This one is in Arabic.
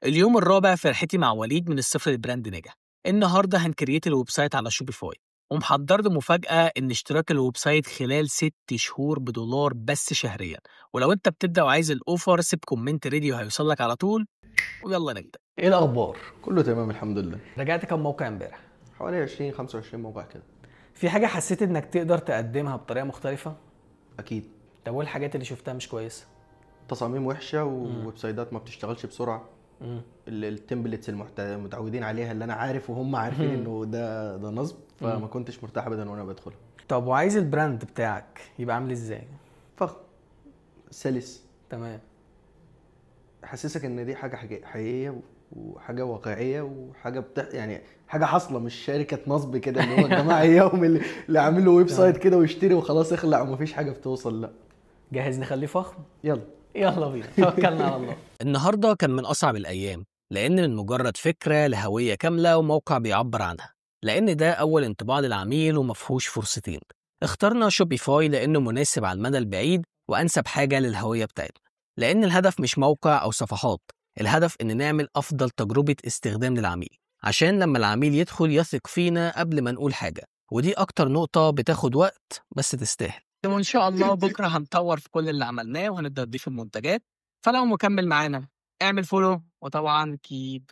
اليوم الرابع في رحلتي مع وليد من الصفر للبراند نجح. النهارده هنكريت الويب سايت على شوبيفاي، ومحضر له مفاجأة إن اشتراك الويب سايت خلال 6 شهور $1 بس شهريا. ولو أنت بتبدأ وعايز الأوفر سيب كومنت ريدي وهيوصلك على طول. ويلا نبدأ. ايه الاخبار؟ كله تمام الحمد لله. رجعت كم موقع امبارح؟ حوالي 20 25 موقع كده. في حاجه حسيت انك تقدر تقدمها بطريقه مختلفه؟ اكيد. طب وايه الحاجات اللي شفتها مش كويسه؟ تصاميم وحشه وويب سايتات ما بتشتغلش بسرعه. التمبلتس المتعودين عليها اللي انا عارف وهم عارفين انه ده نصب، فما كنتش مرتاح ابدا وانا بدخل. طب وعايز البراند بتاعك يبقى عامل ازاي؟ فخم سلس، تمام. حسسك ان دي حاجه حقيقيه وحاجه واقعيه وحاجه يعني حاجه حاصله، مش شركه نصب كده اللي هو الجماعه اياهم اللي عامل له ويب سايت كده ويشتري وخلاص اخلع ومفيش حاجه بتوصل. لا جاهز نخليه فخم؟ يلا يلا بينا، توكلنا على الله. النهارده كان من أصعب الأيام، لأن من مجرد فكرة لهوية كاملة وموقع بيعبر عنها، لأن ده أول انطباع للعميل ومفهوش فرصتين. اخترنا شوبيفاي لأنه مناسب على المدى البعيد وأنسب حاجة للهوية بتاعتنا، لأن الهدف مش موقع أو صفحات، الهدف إن نعمل أفضل تجربة استخدام للعميل، عشان لما العميل يدخل يثق فينا قبل ما نقول حاجة. ودي أكتر نقطة بتاخد وقت بس تستاهل. وإن شاء الله بكرة هنطور في كل اللي عملناه وهنبدأ نضيف المنتجات. فلو مكمل معانا اعمل فولو، وطبعا كيب